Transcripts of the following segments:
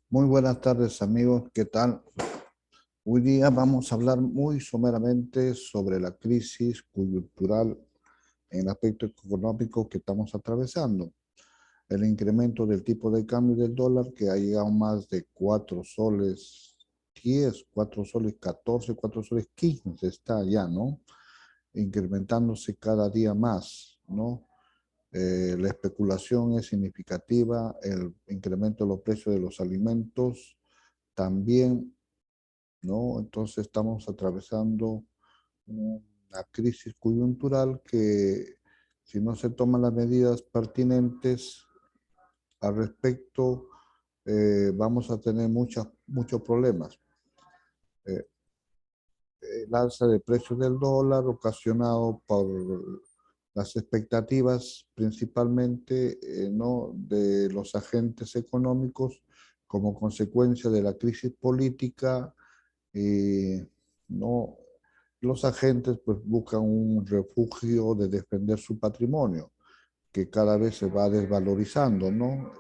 Muy buenas tardes, amigos. ¿Qué tal? Hoy día vamos a hablar muy someramente sobre la crisis coyuntural en el aspecto económico que estamos atravesando. El incremento del tipo de cambio del dólar que ha llegado a más de 4 soles 10, 4 soles 14, 4 soles 15 está ya, ¿no? Incrementándose cada día más, ¿no? La especulación es significativa, el incremento de los precios de los alimentos también, ¿no? Entonces estamos atravesando una crisis coyuntural que si no se toman las medidas pertinentes al respecto, vamos a tener muchos problemas. Eh, el alza de precios del dólar ocasionado por las expectativas principalmente ¿no? de los agentes económicos como consecuencia de la crisis política. No, los agentes pues buscan un refugio de defender su patrimonio, que cada vez se va desvalorizando, ¿no?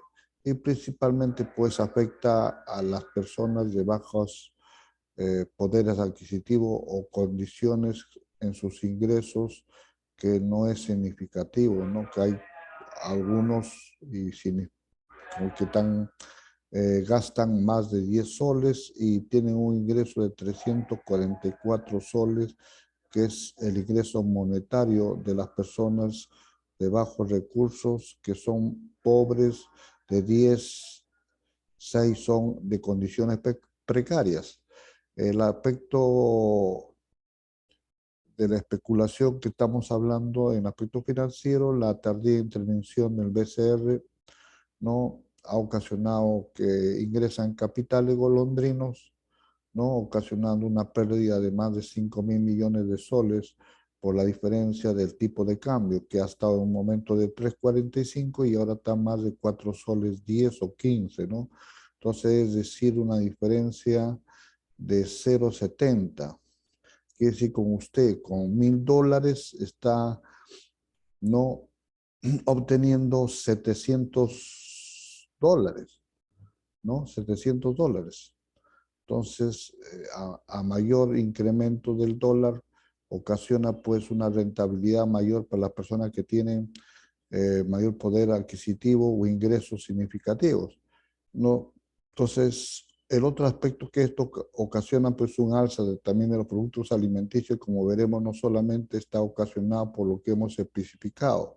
Y principalmente pues afecta a las personas de bajos poderes adquisitivos o condiciones en sus ingresos que no es significativo, ¿no? Que hay algunos que están gastan más de 10 soles y tienen un ingreso de 344 soles, que es el ingreso monetario de las personas de bajos recursos, que son pobres, de 10, 6 son de condiciones precarias. El aspecto de la especulación que estamos hablando en aspecto financiero, la tardía intervención del BCR ¿no? Ha ocasionado que ingresan capitales golondrinos, ¿no? Ocasionando una pérdida de más de 5.000 millones de soles por la diferencia del tipo de cambio, que ha estado en un momento de 3,45 y ahora está más de 4 soles 10 o 15, ¿no? Entonces, es decir, una diferencia de 0,70. Quiere decir, con usted, con $1.000, está, ¿no? obteniendo $700, ¿no? $700. Entonces, a mayor incremento del dólar, ocasiona pues una rentabilidad mayor para las personas que tienen mayor poder adquisitivo o ingresos significativos, ¿no? Entonces, el otro aspecto que esto ocasiona pues un alza también de los productos alimenticios, como veremos, no solamente está ocasionado por lo que hemos especificado,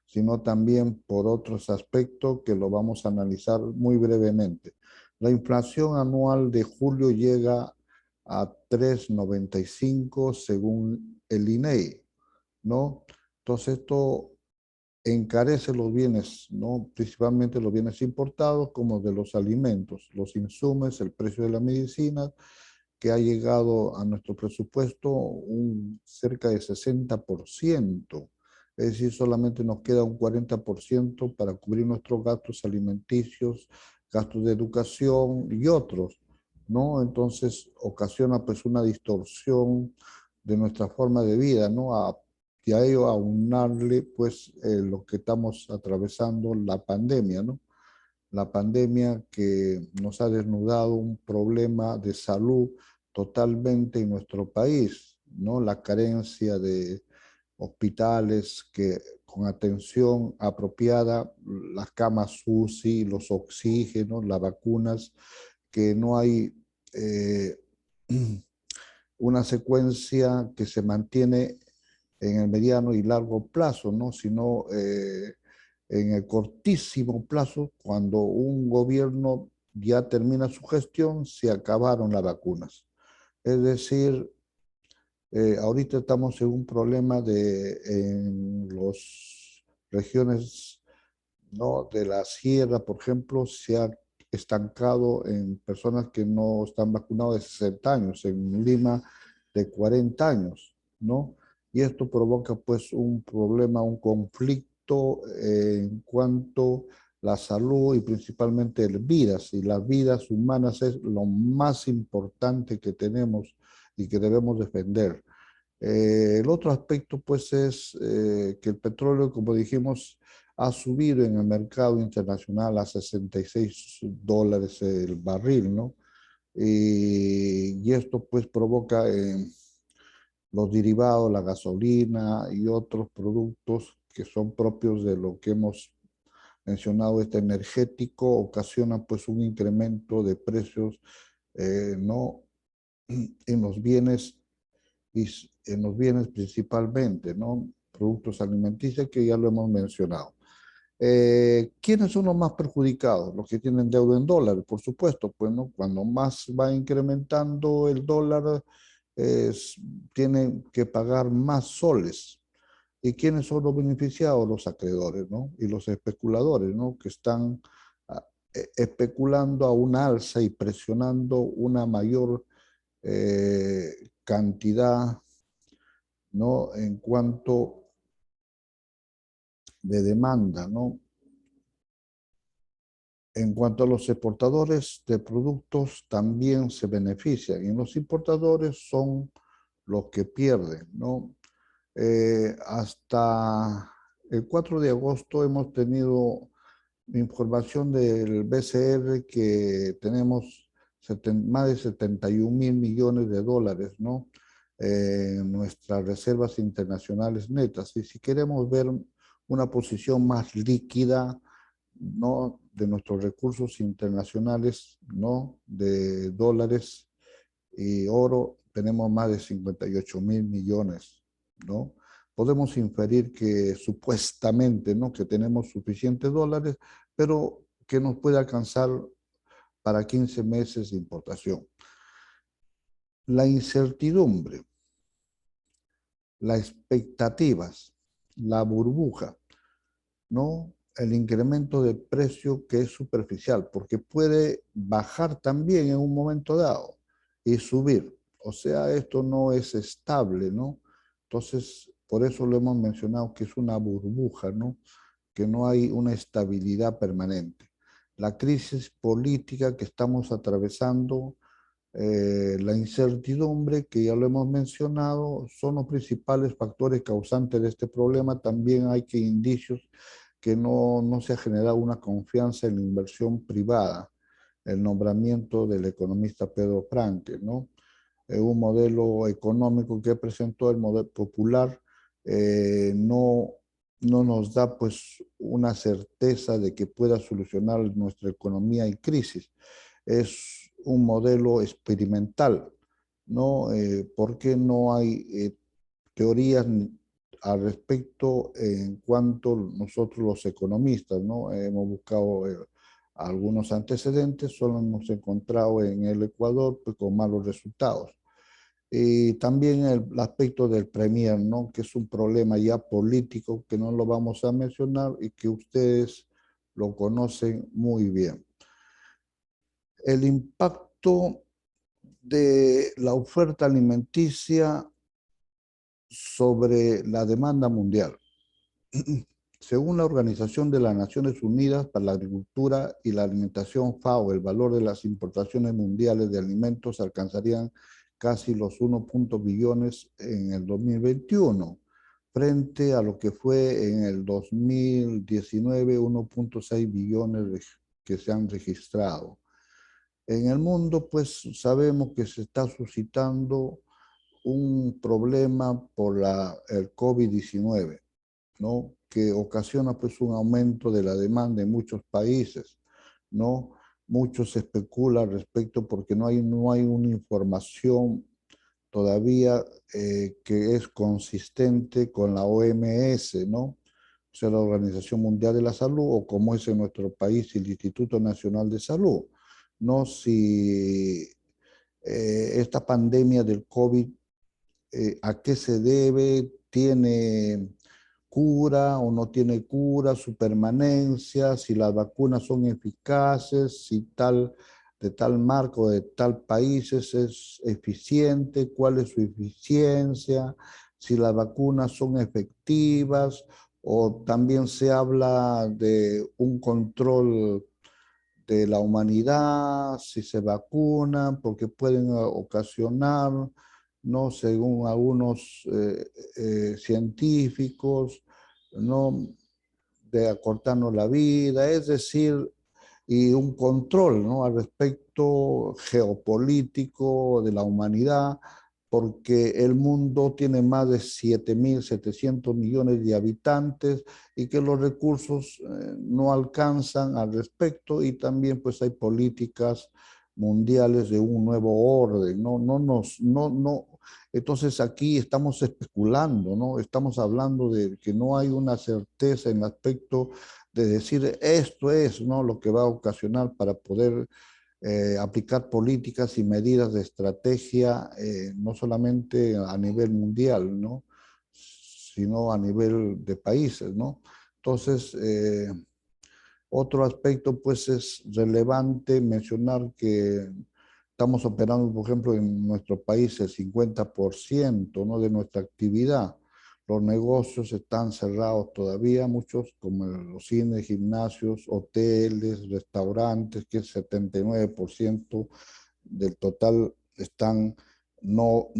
sino también por otros aspectos que lo vamos a analizar muy brevemente. La inflación anual de julio llega a 3,95 según el INEI, ¿no? Entonces esto encarece los bienes, ¿no? Principalmente los bienes importados como de los alimentos, los insumos, el precio de la medicina, que ha llegado a nuestro presupuesto cerca de 60%. Es decir, solamente nos queda un 40% para cubrir nuestros gastos alimenticios, gastos de educación y otros, ¿no? Entonces ocasiona pues una distorsión de nuestra forma de vida, ¿no? Y a ello aunarle pues lo que estamos atravesando, la pandemia, ¿no? La pandemia que nos ha desnudado un problema de salud totalmente en nuestro país, ¿no? La carencia de hospitales que con atención apropiada, las camas UCI, los oxígenos, las vacunas, que no hay eh, una secuencia que se mantiene en el mediano y largo plazo, ¿no? Sino en el cortísimo plazo, cuando un gobierno ya termina su gestión, se acabaron las vacunas. Es decir, ahorita estamos en un problema en las regiones, ¿no? de la sierra, por ejemplo, se ha estancado en personas que no están vacunadas de 60 años, en Lima de 40 años, ¿no? Y esto provoca pues un problema, un conflicto en cuanto a la salud y principalmente las vidas. Y las vidas humanas es lo más importante que tenemos y que debemos defender. El otro aspecto, pues, es que el petróleo, como dijimos, ha subido en el mercado internacional a $66 el barril, ¿no? Y esto pues provoca los derivados, la gasolina y otros productos que son propios de lo que hemos mencionado, este energético, ocasiona pues un incremento de precios, ¿no? En los bienes y en los bienes principalmente, ¿no? Productos alimenticios que ya lo hemos mencionado. ¿Quiénes son los más perjudicados? Los que tienen deuda en dólares, por supuesto. Pues, ¿no? Cuando más va incrementando el dólar, tienen que pagar más soles. ¿Y quiénes son los beneficiados? Los acreedores, ¿no? Y los especuladores, ¿no? Que están especulando a una alza y presionando una mayor cantidad, ¿no? En cuanto de demanda, ¿no? En cuanto a los exportadores de productos, también se benefician. Y los importadores son los que pierden, ¿no? Hasta el 4 de agosto hemos tenido información del BCR que tenemos más de 71.000 millones de dólares, ¿no? En nuestras reservas internacionales netas. Y si queremos ver una posición más líquida, ¿no? De nuestros recursos internacionales, ¿no? De dólares y oro, tenemos más de 58.000 millones, ¿no? Podemos inferir que supuestamente, ¿no? Que tenemos suficientes dólares, pero que nos puede alcanzar para 15 meses de importación. La incertidumbre, las expectativas, la burbuja, ¿no? El incremento de precio que es superficial, porque puede bajar también en un momento dado y subir. O sea, esto no es estable, ¿no? Entonces, por eso lo hemos mencionado que es una burbuja, ¿no? Que no hay una estabilidad permanente. La crisis política que estamos atravesando, la incertidumbre, que ya lo hemos mencionado, son los principales factores causantes de este problema. También hay que indicios que no se ha generado una confianza en la inversión privada. El nombramiento del economista Pedro Franque, ¿no? Un modelo económico que presentó el modelo popular, no nos da pues una certeza de que pueda solucionar nuestra economía en crisis. Es un modelo experimental, ¿no? ¿Por qué no hay teorías al respecto en cuanto nosotros los economistas, ¿no? Hemos buscado algunos antecedentes, solo hemos encontrado en el Ecuador pues, con malos resultados. Y también el aspecto del Premier, ¿no? Que es un problema ya político que no lo vamos a mencionar y que ustedes lo conocen muy bien. El impacto de la oferta alimenticia sobre la demanda mundial. Según la Organización de las Naciones Unidas para la Agricultura y la Alimentación, FAO, el valor de las importaciones mundiales de alimentos alcanzarían casi los 1 billones en el 2021, frente a lo que fue en el 2019, 1.6 billones que se han registrado. En el mundo, pues sabemos que se está suscitando un problema por el COVID-19, ¿no? Que ocasiona pues un aumento de la demanda en muchos países, ¿no? Muchos especulan al respecto porque no hay una información todavía que es consistente con la OMS, ¿no? O sea, la Organización Mundial de la Salud, o como es en nuestro país el Instituto Nacional de Salud, ¿no? Si esta pandemia del COVID, ¿a qué se debe? ¿Tiene cura o no tiene cura, su permanencia, si las vacunas son eficaces, si de tal marca o de tal país es eficiente, cuál es su eficiencia, si las vacunas son efectivas, o también se habla de un control de la humanidad, si se vacunan, porque pueden ocasionar, ¿no? Según algunos científicos, ¿no? de acortarnos la vida, es decir, y un control, ¿no?, al respecto geopolítico de la humanidad, porque el mundo tiene más de 7.700 millones de habitantes y que los recursos no alcanzan al respecto, y también pues hay políticas mundiales de un nuevo orden, no. Entonces aquí estamos especulando, ¿no? Estamos hablando de que no hay una certeza en el aspecto de decir esto es, ¿no?, lo que va a ocasionar para poder aplicar políticas y medidas de estrategia, no solamente a nivel mundial, ¿no?, sino a nivel de países, ¿no? Entonces, otro aspecto, pues, es relevante mencionar que estamos operando, por ejemplo, en nuestro país el 50%, ¿no?, de nuestra actividad. Los negocios están cerrados todavía, muchos como los cines, gimnasios, hoteles, restaurantes, que el 79% del total están, no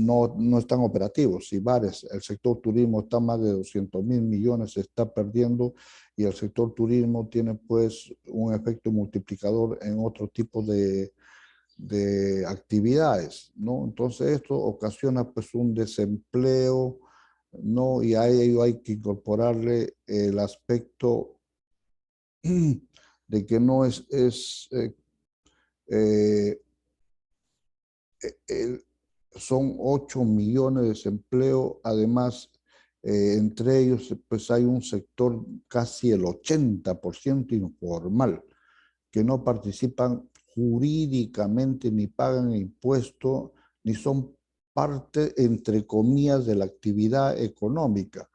están operativos. Y bares, el sector turismo está más de 200.000 millones, se está perdiendo, y el sector turismo tiene pues un efecto multiplicador en otro tipo de actividades, ¿no? Entonces esto ocasiona pues un desempleo, ¿no? Y a ello hay que incorporarle el aspecto de que no eh, el- son 8 millones de desempleo, además, entre ellos pues hay un sector casi el 80% informal, que no participan jurídicamente, ni pagan impuestos, ni son parte, entre comillas, de la actividad económica.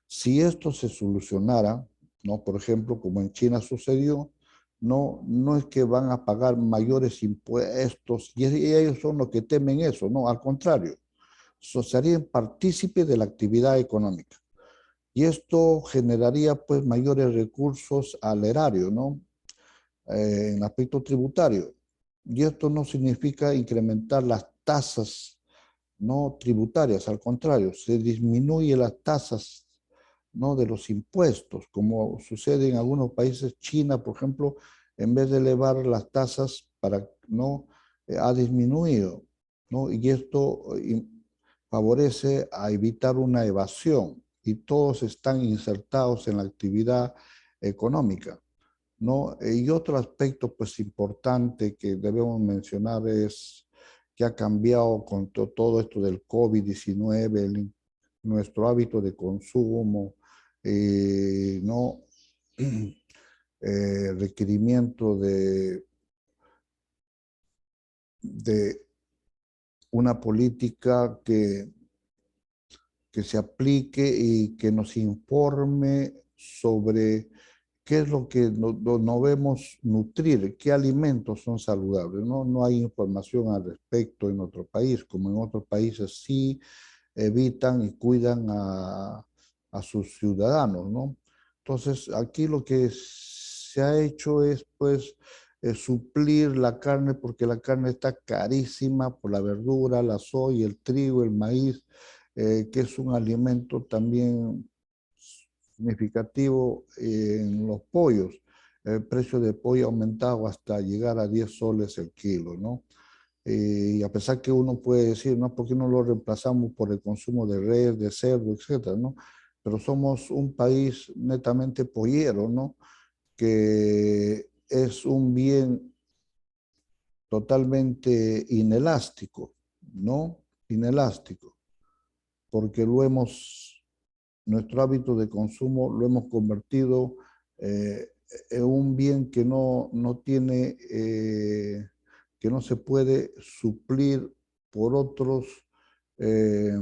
Si esto se solucionara, ¿no?, por ejemplo, como en China sucedió, no es que van a pagar mayores impuestos, y ellos son los que temen eso, no, al contrario, serían partícipes de la actividad económica. Y esto generaría pues mayores recursos al erario, ¿no?, en aspecto tributario. Y esto no significa incrementar las tasas no tributarias, al contrario, se disminuye las tasas, ¿no?, de los impuestos, como sucede en algunos países. China, por ejemplo, en vez de elevar las tasas para, ¿no?, ha disminuido, ¿no? Y esto favorece a evitar una evasión, y todos están insertados en la actividad económica, ¿no? Y otro aspecto pues importante que debemos mencionar es que ha cambiado con todo esto del COVID-19, nuestro hábito de consumo, ¿no? Requerimiento de una política que se aplique y que nos informe sobre qué es lo que no vemos nutrir, qué alimentos son saludables. No hay información al respecto en otro país, como en otros países sí evitan y cuidan a sus ciudadanos, ¿no? Entonces, aquí lo que se ha hecho es, pues, suplir la carne, porque la carne está carísima por la verdura, la soya, el trigo, el maíz, que es un alimento también significativo en los pollos. El precio del pollo ha aumentado hasta llegar a 10 soles el kilo, ¿no? Y a pesar que uno puede decir, ¿no?, ¿por qué no lo reemplazamos por el consumo de res, de cerdo, etcétera, ¿no? Pero somos un país netamente pollero, ¿no?, que es un bien totalmente inelástico, ¿no? Inelástico, porque nuestro hábito de consumo lo hemos convertido eh, en un bien que no tiene, que no se puede suplir por otros eh,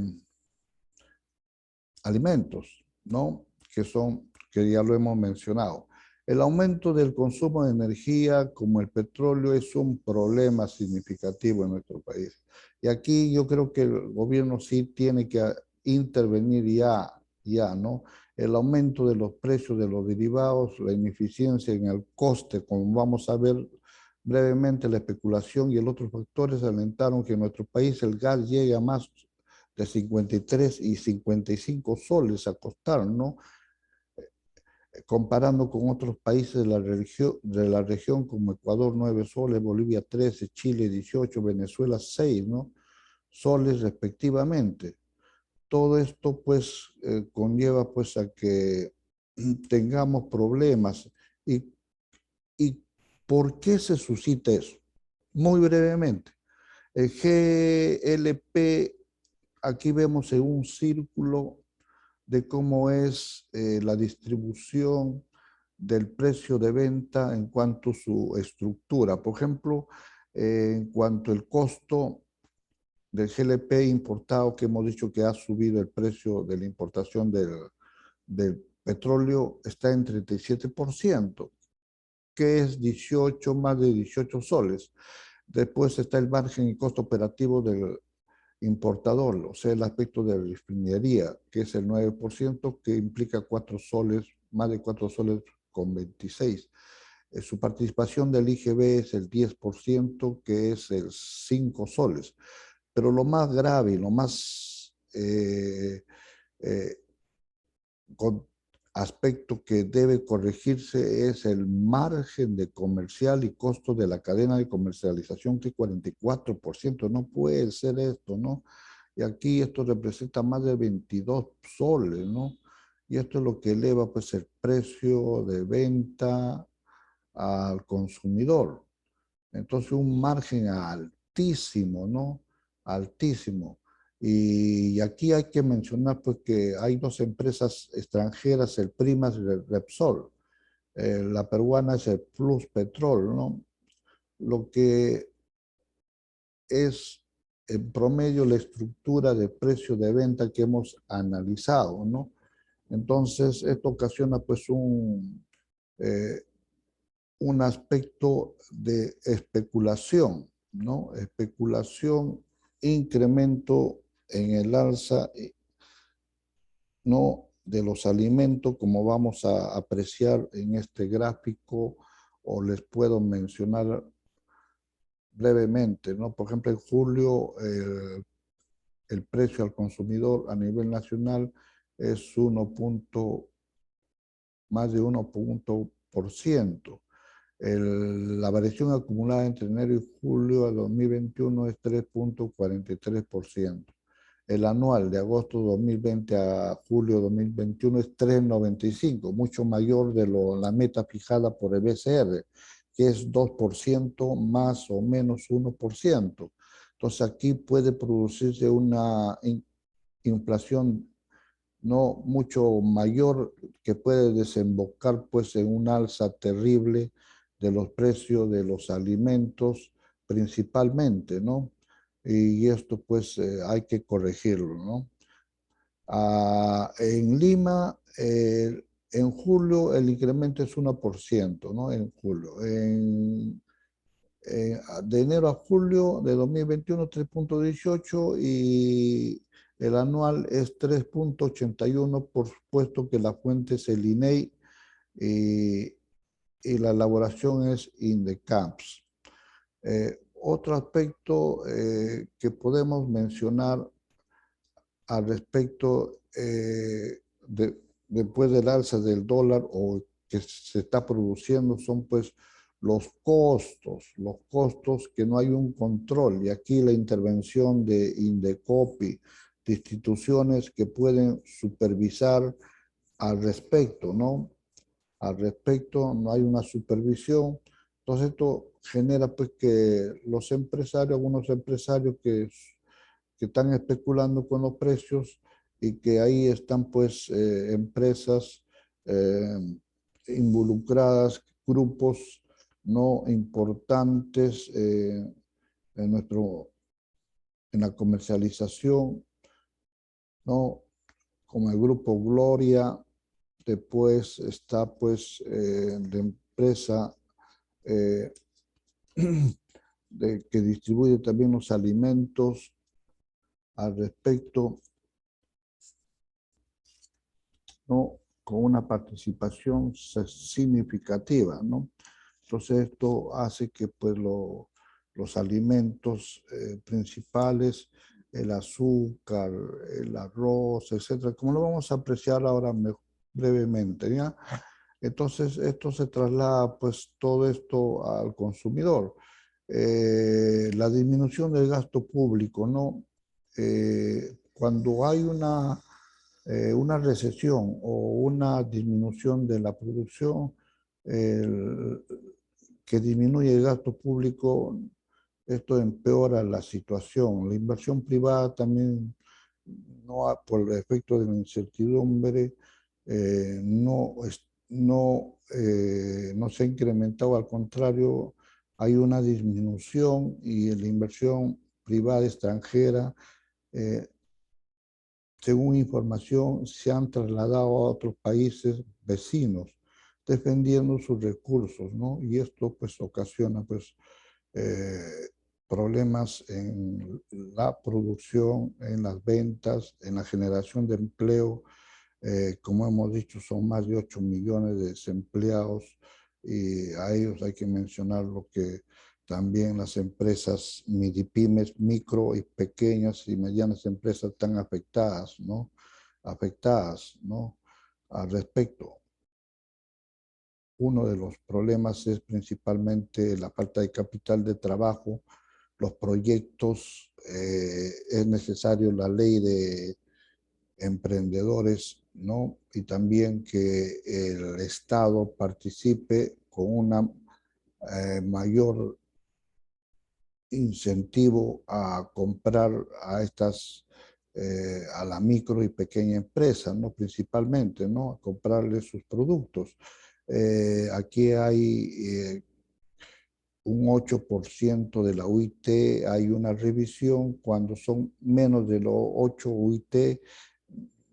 alimentos, ¿no? Que ya lo hemos mencionado. El aumento del consumo de energía, como el petróleo, es un problema significativo en nuestro país. Y aquí yo creo que el gobierno sí tiene que intervenir ya, ¿no? El aumento de los precios de los derivados, la ineficiencia en el coste, como vamos a ver brevemente, la especulación y el otros factores alentaron que en nuestro país el gas llegue a más de 53 y 55 soles a costar, ¿no? comparando con otros países de la región como Ecuador 9 soles, Bolivia 13, Chile 18, Venezuela 6, ¿no? Soles respectivamente. Todo esto pues conlleva pues a que tengamos problemas. ¿Y, y por qué se suscita eso? Muy brevemente. El GLP, aquí vemos en un círculo de cómo es la distribución del precio de venta en cuanto a su estructura. Por ejemplo, en cuanto al costo del GLP importado, que hemos dicho que ha subido el precio de la importación del petróleo, está en 37%, que es 18, más de 18 soles. Después está el margen y costo operativo del importador, o sea, el aspecto de la refinería, que es el 9%, que implica 4 soles, más de 4 soles con 26. Su participación del IGB es el 10%, que es el 5 soles. Pero lo más grave y lo más eh, con aspecto que debe corregirse es el margen de comercial y costo de la cadena de comercialización, que es 44%. No puede ser esto, ¿no? Y aquí esto representa más de 22 soles, ¿no? Y esto es lo que eleva pues el precio de venta al consumidor. Entonces un margen altísimo, ¿no? Altísimo. Y aquí hay que mencionar pues que hay dos empresas extranjeras, el Primas y el Repsol. La peruana es el Plus Petrol, ¿no? Lo que es en promedio la estructura de precio de venta que hemos analizado, ¿no? Entonces, esto ocasiona pues eh, un aspecto de especulación, ¿no? Especulación, incremento en el alza, ¿no? De los alimentos, como vamos a apreciar en este gráfico, o les puedo mencionar brevemente, ¿no? Por ejemplo, en julio el precio al consumidor a nivel nacional es más de 1 punto%. La variación acumulada entre enero y julio de 2021 es 3,43%. El anual de agosto 2020 a julio 2021 es 3,95, mucho mayor de la meta fijada por el BCR, que es 2% más o menos 1%. Entonces aquí puede producirse una inflación no mucho mayor, que puede desembocar pues en un alza terrible de los precios de los alimentos principalmente, ¿no? Y esto pues hay que corregirlo, ¿no? En Lima, en julio el incremento es 1%, ¿no? En julio. De enero a julio de 2021, 3,18, y el anual es 3,81, por supuesto que la fuente es el INEI y la elaboración es INDECAMPS. Otro aspecto que podemos mencionar al respecto después del alza del dólar o que se está produciendo son pues los costos que no hay un control, y aquí la intervención de Indecopi, de instituciones que pueden supervisar al respecto, ¿no? Al respecto no hay una supervisión. Entonces esto genera pues que los empresarios, algunos empresarios que están especulando con los precios, y que ahí están pues empresas eh, involucradas, grupos no importantes en en la comercialización, ¿no? Como el grupo Gloria. Después está pues la empresa eh, que distribuye también los alimentos al respecto, ¿no? Con una participación significativa, ¿no? Entonces esto hace que pues los alimentos principales, el azúcar, el arroz, etcétera, como lo vamos a apreciar ahora brevemente, ¿ya? Entonces, esto se traslada, pues, todo esto al consumidor. La disminución del gasto público, ¿no? Cuando hay una recesión o una disminución de la producción, el- que disminuye el gasto público, esto empeora la situación. La inversión privada también, por el efecto de la incertidumbre, no se ha incrementado, al contrario, hay una disminución y la inversión privada extranjera, eh, según información, se han trasladado a otros países vecinos, defendiendo sus recursos, ¿no? Y esto pues ocasiona pues eh, problemas en la producción, en las ventas, en la generación de empleo. Como hemos dicho, son más de 8 millones de desempleados y a ellos hay que mencionar lo que también las empresas MIDIPYMES, micro y pequeñas y medianas empresas están afectadas, ¿no? Afectadas, ¿no? Al respecto. Uno de los problemas es principalmente la falta de capital de trabajo, los proyectos, es necesario la ley de emprendedores, ¿no? Y también que el Estado participe con una mayor incentivo a comprar a a la micro y pequeña empresa, ¿no? Principalmente, ¿no? A comprarle sus productos. Aquí hay un 8% de la UIT, hay una revisión. Cuando son menos de los 8 UIT,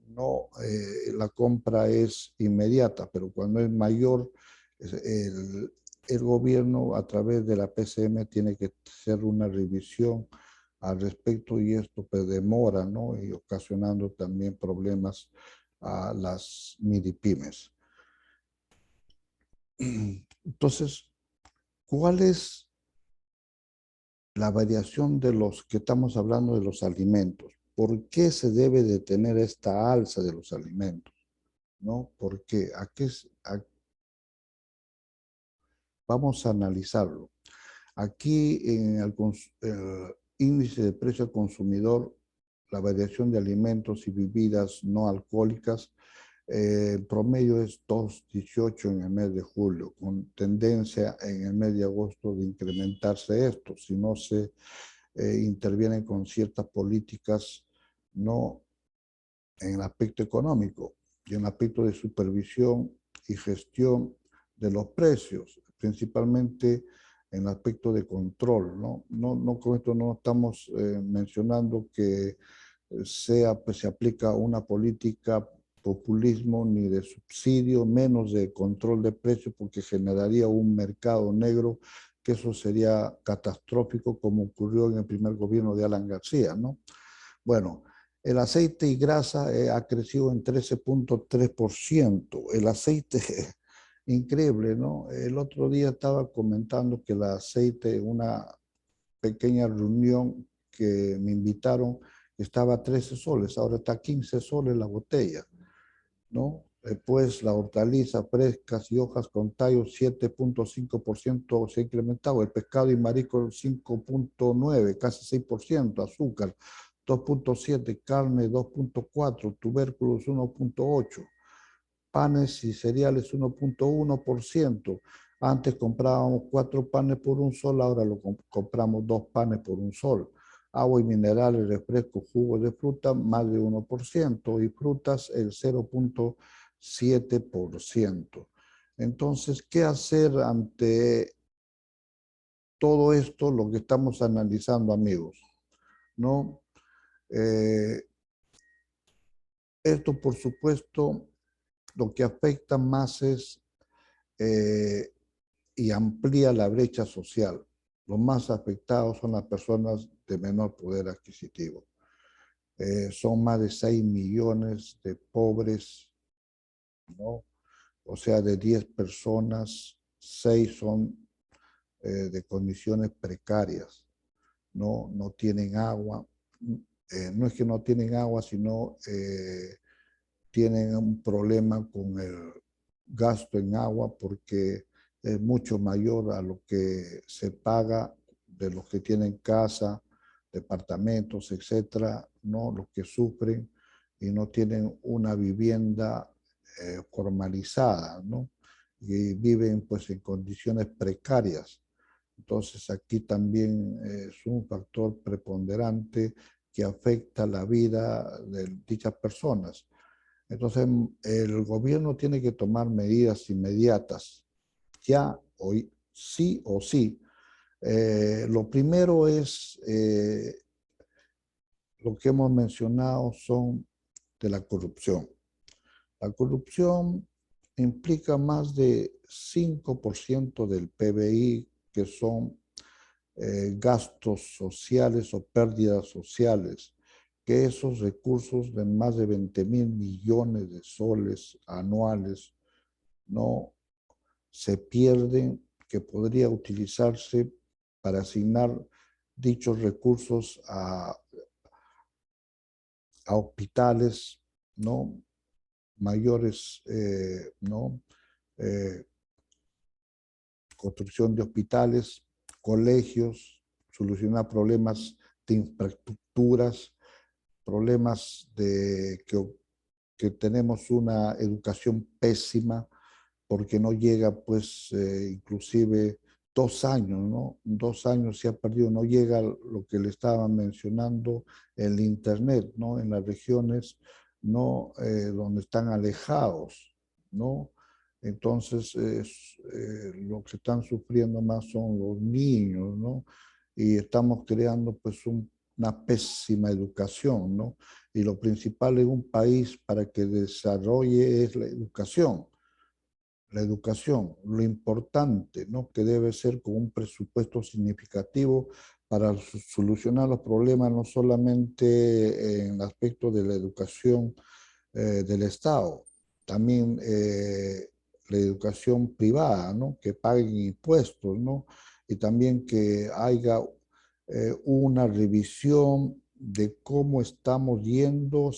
no, la compra es inmediata, pero cuando es mayor, el gobierno a través de la PCM tiene que hacer una revisión al respecto y esto pues demora, ¿no? Y ocasionando también problemas a las MIDIPYMES. Entonces, ¿cuál es la variación de los que estamos hablando de los alimentos? ¿Por qué se debe de tener esta alza de los alimentos? ¿No? Porque vamos a analizarlo. Aquí en el índice de precio al consumidor, la variación de alimentos y bebidas no alcohólicas, en promedio es 2,18 en el mes de julio, con tendencia en el mes de agosto de incrementarse esto, si no se intervienen con ciertas políticas, no en el aspecto económico y en el aspecto de supervisión y gestión de los precios, principalmente en el aspecto de control, ¿no? Con esto no estamos mencionando que pues, se aplica una política populismo ni de subsidio, menos de control de precios, porque generaría un mercado negro, que eso sería catastrófico, como ocurrió en el primer gobierno de Alan García, ¿no? Bueno, el aceite y grasa ha crecido en 13,3%. El aceite, increíble, ¿no? El otro día estaba comentando que el aceite, una pequeña reunión que me invitaron, estaba a 13 soles, ahora está a 15 soles la botella, ¿no? Después la hortaliza frescas y hojas con tallos 7,5% se ha incrementado, el pescado y marisco 5,9, casi 6%, azúcar 2,7, carne 2,4, tubérculos 1,8, panes y cereales 1,1%. Antes comprábamos 4 panes por un sol, ahora compramos 2 panes por un sol. Agua y minerales, refrescos, jugos de fruta, más de 1%, y frutas el 0,7%. Entonces, ¿qué hacer ante todo esto, lo que estamos analizando, amigos? ¿No? Eh, Esto, por supuesto, lo que afecta más es eh, y amplía la brecha social. Los más afectados son las personas de menor poder adquisitivo. Son más de 6 millones de pobres, ¿no? O sea, de 10 personas, 6 son de condiciones precarias, ¿no? No tienen agua. No es que no tienen agua, sino tienen un problema con gasto en agua porque es mucho mayor a lo que se paga de los que tienen casa, departamentos, etcétera, ¿no? Los que sufren y no tienen una vivienda formalizada, ¿no? Y viven pues en condiciones precarias. Entonces aquí también es un factor preponderante que afecta la vida de dichas personas. Entonces el gobierno tiene que tomar medidas inmediatas, ya hoy, sí o sí. Lo primero es lo que hemos mencionado son de la corrupción. La corrupción implica más de 5% del PBI, que son gastos sociales o pérdidas sociales, que esos recursos de más de 20.000 millones de soles anuales no se pierden, que podría utilizarse para asignar dichos recursos a hospitales, ¿no? Mayores, ¿no? Eh, construcción de hospitales, colegios, solucionar problemas de infraestructuras, problemas de que tenemos una educación pésima porque no llega, pues, inclusive 2 años, ¿no? 2 años se ha perdido, no llega lo que le estaba mencionando, el Internet, ¿no? En las regiones, ¿no? Donde están alejados, ¿no? Entonces, lo que están sufriendo más son los niños, ¿no? Y estamos creando, pues, una pésima educación, ¿no? Y lo principal en un país para que desarrolle es la educación. La educación, lo importante, ¿no? Que debe ser con un presupuesto significativo para solucionar los problemas, no solamente en el aspecto de la educación del Estado, también la educación privada, ¿no? Que paguen impuestos, ¿no? Y también que haya una revisión de cómo estamos yendo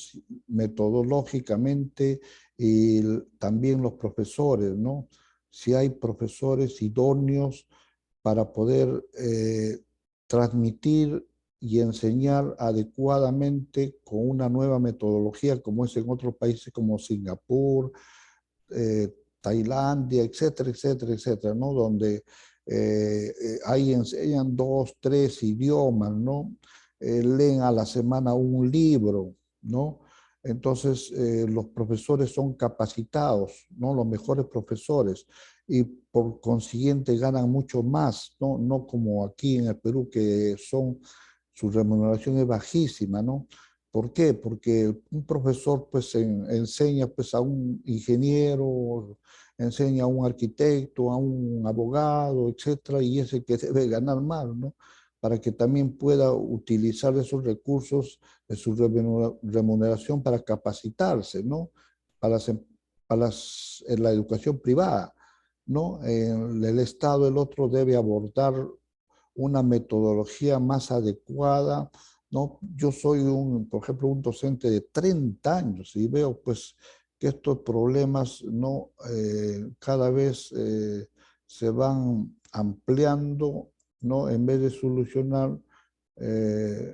metodológicamente y también los profesores, ¿no? Si hay profesores idóneos para poder transmitir y enseñar adecuadamente con una nueva metodología, como es en otros países como Singapur, Tailandia, etcétera, etcétera, etcétera, ¿no? Donde ahí enseñan 2, 3 idiomas, ¿no? Leen a la semana un libro, ¿no? Entonces, los profesores son capacitados, ¿no? Los mejores profesores y por consiguiente ganan mucho más, ¿no? No como aquí en el Perú, que su remuneración es bajísima, ¿no? ¿Por qué? Porque un profesor pues enseña pues a un ingeniero, enseña a un arquitecto, a un abogado, etcétera, y ese que debe ganar más, ¿no? Para que también pueda utilizar esos recursos de su remuneración para capacitarse, ¿no? Para, en la educación privada, ¿no? El Estado, el otro debe abordar una metodología más adecuada, ¿no? Yo soy, por ejemplo, un docente de 30 años y veo pues que estos problemas no cada vez se van ampliando, ¿no? En vez de solucionar,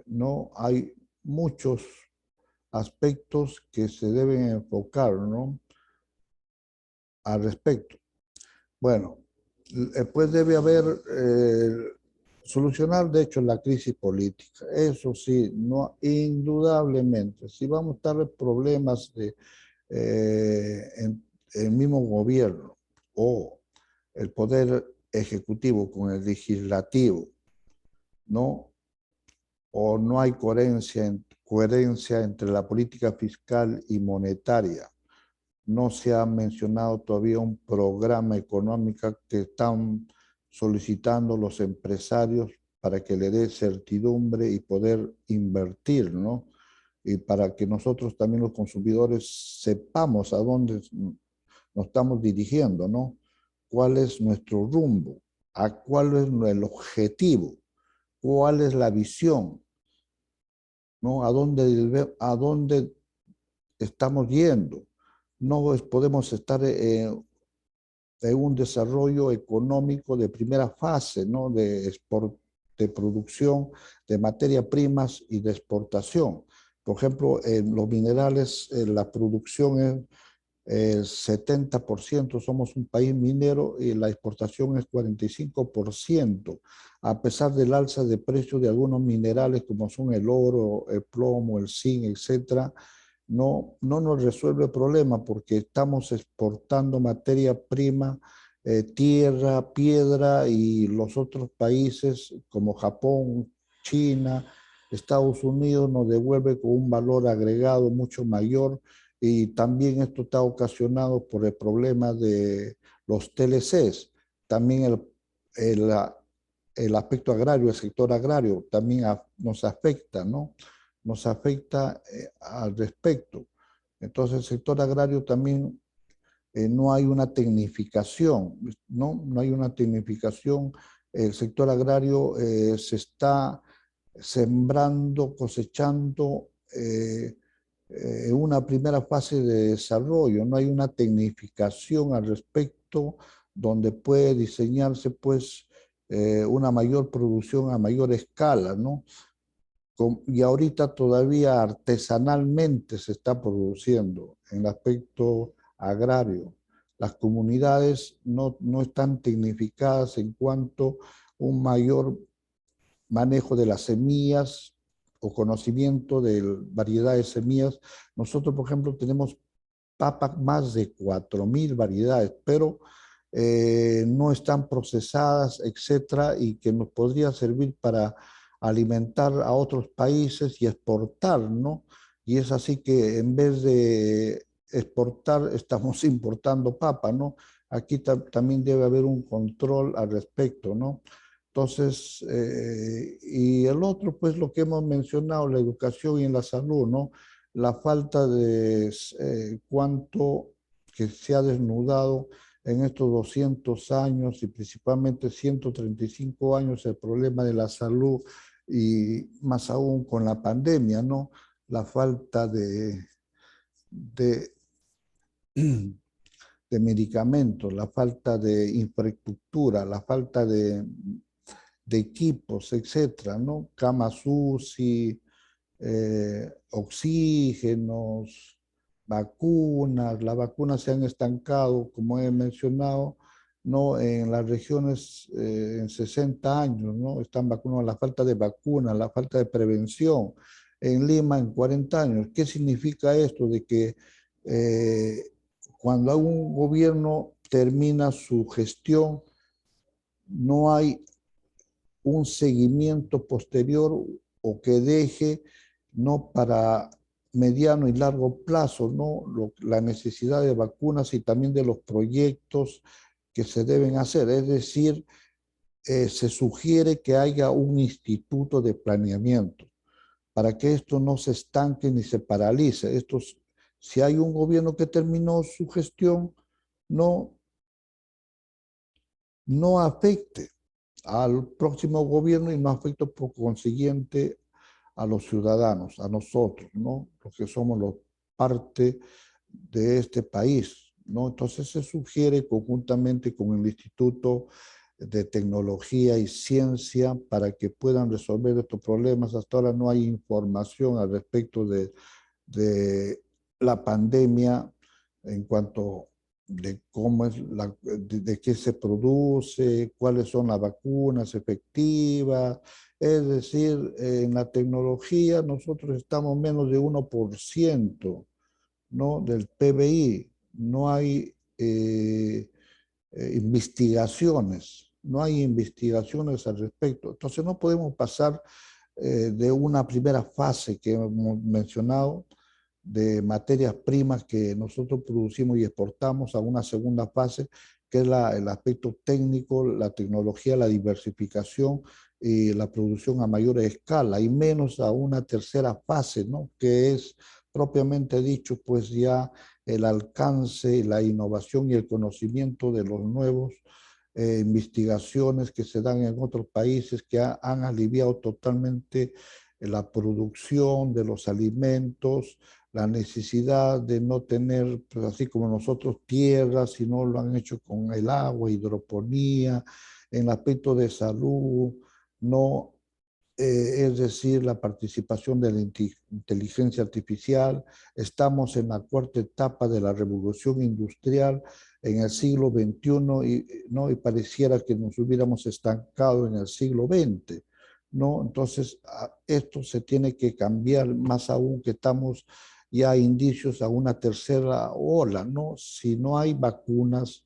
no hay muchos aspectos que se deben enfocar, ¿no? Al respecto. Bueno, pues debe haber, solucionar de hecho la crisis política. Eso sí, no, indudablemente. Si vamos a estar problemas en el mismo gobierno o el poder ejecutivo con el legislativo, ¿no? O no hay coherencia entre la política fiscal y monetaria. No se ha mencionado todavía un programa económico que están solicitando los empresarios para que le dé certidumbre y poder invertir, ¿no? Y para que nosotros también los consumidores sepamos a dónde nos estamos dirigiendo, ¿no? ¿Cuál es nuestro rumbo? ¿A cuál es el objetivo? ¿Cuál es la visión? ¿No? ¿A dónde estamos yendo? No podemos estar un desarrollo económico de primera fase, ¿no? De producción de materias primas y de exportación. Por ejemplo, en los minerales, la producción es el 70%, somos un país minero y la exportación es 45%, a pesar del alza de precios de algunos minerales como son el oro, el plomo, el zinc, etcétera. No nos resuelve el problema porque estamos exportando materia prima, tierra, piedra, y los otros países como Japón, China, Estados Unidos nos devuelve con un valor agregado mucho mayor, y también esto está ocasionado por el problema de los TLCs. También el, el aspecto agrario, el sector agrario también nos afecta, ¿no? Nos afecta al respecto. Entonces, el sector agrario también no hay una tecnificación, ¿no? No hay una tecnificación. El sector agrario se está sembrando, cosechando en una primera fase de desarrollo. No hay una tecnificación al respecto donde puede diseñarse pues una mayor producción a mayor escala, ¿no? Y ahorita todavía artesanalmente se está produciendo en el aspecto agrario. Las comunidades no están tecnificadas en cuanto a un mayor manejo de las semillas o conocimiento de variedades de semillas. Nosotros, por ejemplo, tenemos papas más de 4.000 variedades, pero no están procesadas, etcétera, y que nos podría servir para alimentar a otros países y exportar, ¿no? Y es así que en vez de exportar, estamos importando papa, ¿no? Aquí también debe haber un control al respecto, ¿no? Entonces, y el otro, pues lo que hemos mencionado, la educación y la salud, ¿no? La falta de cuánto que se ha desnudado en estos 200 años y principalmente 135 años el problema de la salud, y más aún con la pandemia, ¿no? La falta de, de medicamentos, la falta de infraestructura, la falta de equipos, etcétera, ¿no? Camas UCI, oxígenos, vacunas. Las vacunas se han estancado, como he mencionado, ¿no? En las regiones en 60 años, ¿no? Están vacunados. La falta de vacunas, la falta de prevención. En Lima, en 40 años. ¿Qué significa esto? De que eh, cuando un gobierno termina su gestión, no hay un seguimiento posterior o que deje, ¿no? Para mediano y largo plazo, ¿no? La necesidad de vacunas y también de los proyectos que se deben hacer. Es decir, se sugiere que haya un instituto de planeamiento para que esto no se estanque ni se paralice. Si hay un gobierno que terminó su gestión, no, no afecte al próximo gobierno y no afecte por consiguiente a los ciudadanos, a nosotros, ¿no? Los que somos parte de este país, ¿no? Entonces se sugiere conjuntamente con el Instituto de Tecnología y Ciencia para que puedan resolver estos problemas. Hasta ahora no hay información al respecto de la pandemia en cuanto de cómo es de qué se produce, cuáles son las vacunas efectivas. Es decir, en la tecnología nosotros estamos menos de 1%, ¿no? Del PBI. No hay investigaciones, no hay investigaciones al respecto. Entonces no podemos pasar de una primera fase que hemos mencionado, de materias primas que nosotros producimos y exportamos, a una segunda fase, que es el aspecto técnico, la tecnología, la diversificación y la producción a mayor escala, y menos a una tercera fase, ¿no? Que es propiamente dicho, pues ya el alcance, la innovación y el conocimiento de los nuevos investigaciones que se dan en otros países que han aliviado totalmente la producción de los alimentos, la necesidad de no tener, pues así como nosotros, tierras, sino lo han hecho con el agua, hidroponía, en el aspecto de salud, no, es decir, la participación de la inteligencia artificial. Estamos en la cuarta etapa de la revolución industrial en el siglo XXI ¿no? Y pareciera que nos hubiéramos estancado en el siglo XX, ¿no? Entonces, esto se tiene que cambiar, más aún que estamos ya indicios a una tercera ola, ¿no? Si no hay vacunas,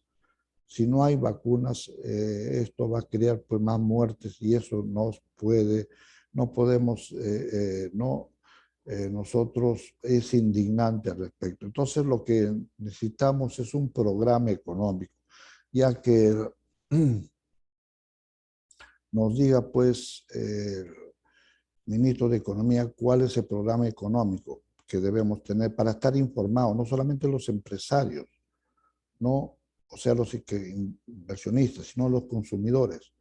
esto va a crear pues más muertes y eso no podemos, no, nosotros es indignante al respecto. Entonces lo que necesitamos es un programa económico, ya que nos diga pues ministro de Economía cuál es el programa económico que debemos tener para estar informados, no solamente los empresarios, no, o sea, los inversionistas, sino los consumidores.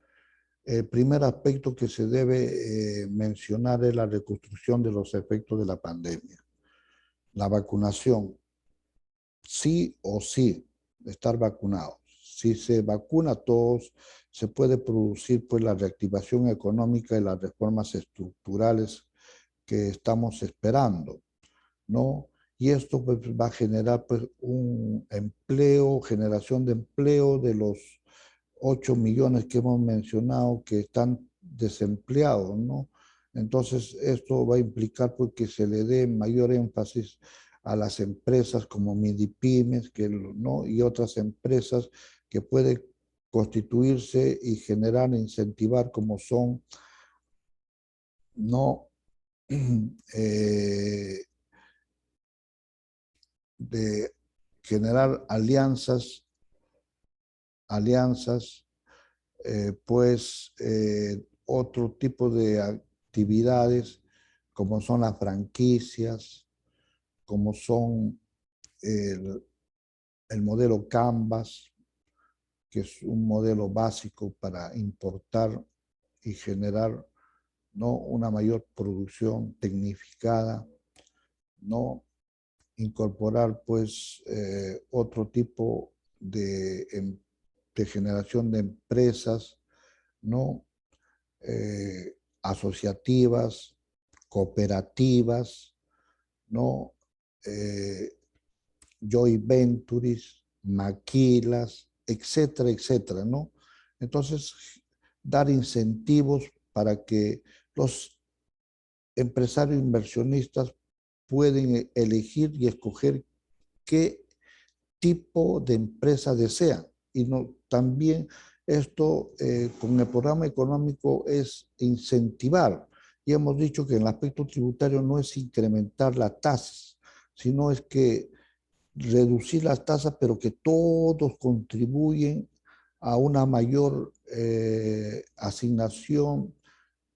El primer aspecto que se debe mencionar es la reconstrucción de los efectos de la pandemia. La vacunación, sí o sí, estar vacunados. Si se vacuna a todos, se puede producir pues la reactivación económica y las reformas estructurales que estamos esperando, ¿no? Y esto pues, va a generar pues, un empleo, generación de empleo de los 8 millones que hemos mencionado que están desempleados, ¿no? Entonces, esto va a implicar pues, que se le dé mayor énfasis a las empresas como Midipymes, ¿no? Y otras empresas que pueden constituirse y generar, incentivar como son, ¿no? De generar alianzas, pues otro tipo de actividades como son las franquicias, como son el, el modelo Canvas, que es un modelo básico para importar y generar, ¿no? Una mayor producción tecnificada, ¿no? Incorporar pues otro tipo de generación de empresas, ¿no? Asociativas, cooperativas, ¿no? Eh, joint ventures, maquilas, etcétera, etcétera, ¿no? Entonces, dar incentivos para que los empresarios inversionistas pueden elegir y escoger qué tipo de empresa desean. Y no, también esto con el programa económico es incentivar. Y hemos dicho que en el aspecto tributario no es incrementar las tasas, sino es que reducir las tasas, pero que todos contribuyen a una mayor asignación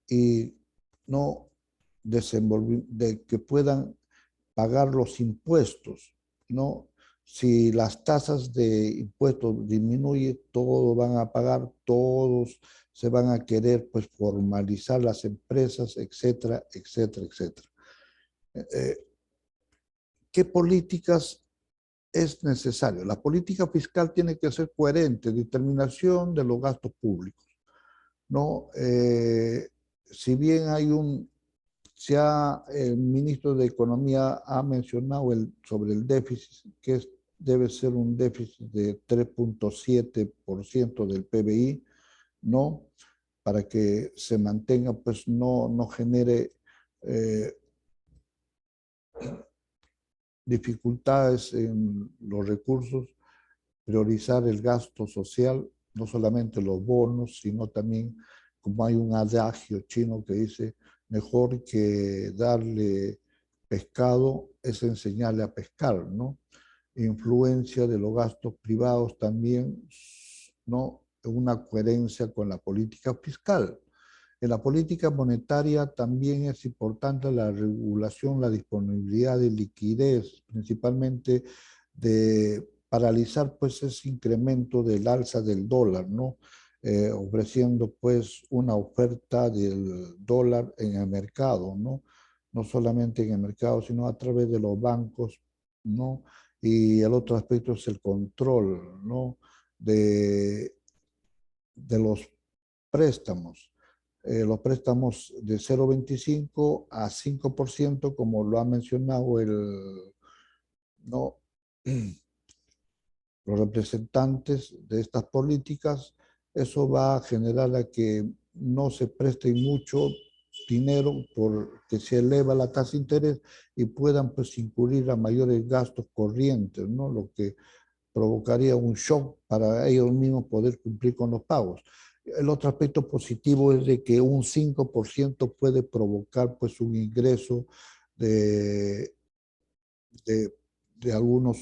y no de que puedan pagar los impuestos, ¿no? Si las tasas de impuestos disminuyen, todos van a pagar, todos se van a querer pues formalizar las empresas, etcétera, etcétera, etcétera. ¿Qué políticas es necesario? La política fiscal tiene que ser coherente, determinación de los gastos públicos, ¿no? Si bien el ministro de Economía ha mencionado sobre el déficit, que debe ser un déficit de 3,7% del PBI, ¿no? Para que se mantenga, pues no genere eh, dificultades en los recursos, priorizar el gasto social, no solamente los bonos, sino también, como hay un adagio chino que dice, mejor que darle pescado es enseñarle a pescar, ¿no? Influencia de los gastos privados también, ¿no? Una coherencia con la política fiscal. En la política monetaria también es importante la regulación, la disponibilidad de liquidez, principalmente de paralizar pues ese incremento del alza del dólar, ¿no? Ofreciendo pues una oferta del dólar en el mercado, ¿no? no solamente en el mercado, sino a través de los bancos, ¿no? Y el otro aspecto es el control, ¿no? De los préstamos. Los préstamos de 0,25 a 5%, como lo ha mencionado ¿no? los representantes de estas políticas, eso va a generar a que no se preste mucho dinero porque se eleva la tasa de interés y puedan pues incurrir a mayores gastos corrientes, ¿no? Lo que provocaría un shock para ellos mismos poder cumplir con los pagos. El otro aspecto positivo es de que un 5% puede provocar pues un ingreso de, de, de algunos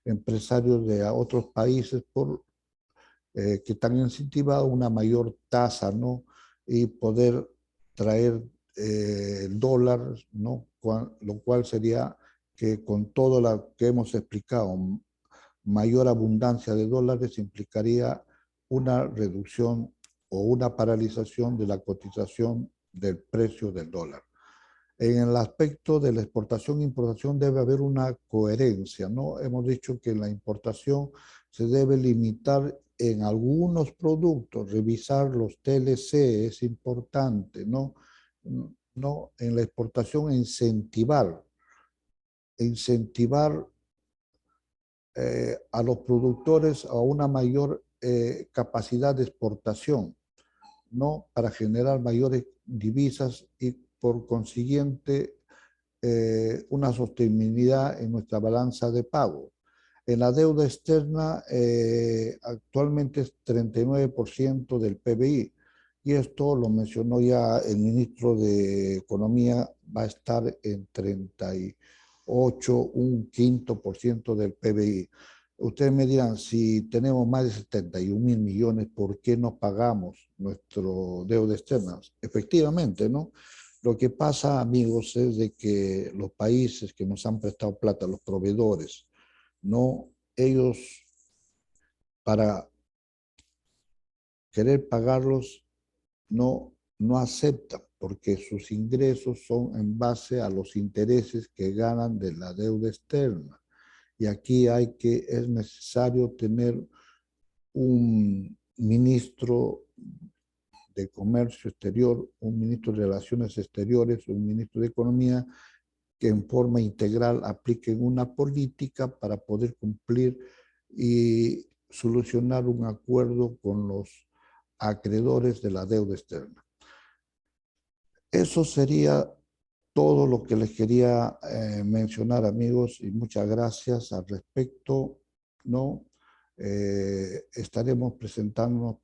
empresarios de otros países que están incentivados a una mayor tasa, ¿no? Y poder traer dólares, ¿no? Lo cual sería que con todo lo que hemos explicado, mayor abundancia de dólares implicaría una reducción o una paralización de la cotización del precio del dólar. En el aspecto de la exportación e importación debe haber una coherencia, ¿no? Hemos dicho que la importación se debe limitar en algunos productos, revisar los TLC es importante, ¿no? No, en la exportación incentivar a los productores a una mayor capacidad de exportación, ¿no? Para generar mayores divisas y por consiguiente una sostenibilidad en nuestra balanza de pago. En la deuda externa actualmente es 39% del PBI y esto lo mencionó ya el ministro de Economía, va a estar en 38, un quinto por ciento del PBI. Ustedes me dirán, si tenemos más de 71.000 millones, ¿por qué no pagamos nuestro deuda externa? Efectivamente, ¿no? Lo que pasa, amigos, es de que los países que nos han prestado plata, los proveedores, no, ellos para querer pagarlos no aceptan porque sus ingresos son en base a los intereses que ganan de la deuda externa. Y aquí es necesario tener un ministro de Comercio Exterior, un ministro de Relaciones Exteriores, un ministro de Economía, que en forma integral apliquen una política para poder cumplir y solucionar un acuerdo con los acreedores de la deuda externa. Eso sería todo lo que les quería mencionar, amigos, y muchas gracias al respecto, ¿no? Estaremos presentándonos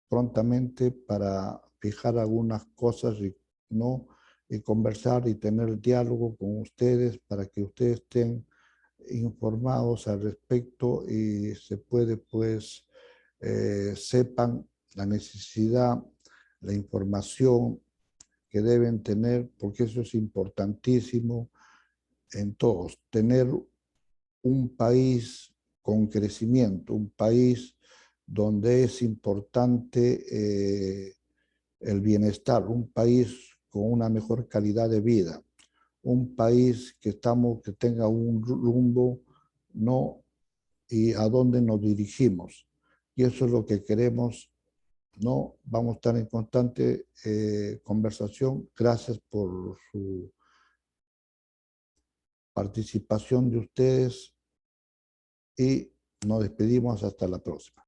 prontamente para fijar algunas cosas, ¿no? Y conversar y tener diálogo con ustedes para que ustedes estén informados al respecto y se puede, pues, sepan la necesidad, la información que deben tener, porque eso es importantísimo en todos. Tener un país con crecimiento, un país donde es importante el bienestar, un país con una mejor calidad de vida, un país que tenga un rumbo, ¿no? Y a dónde nos dirigimos. Y eso es lo que queremos, ¿no? Vamos a estar en constante conversación. Gracias por su participación de ustedes y nos despedimos hasta la próxima.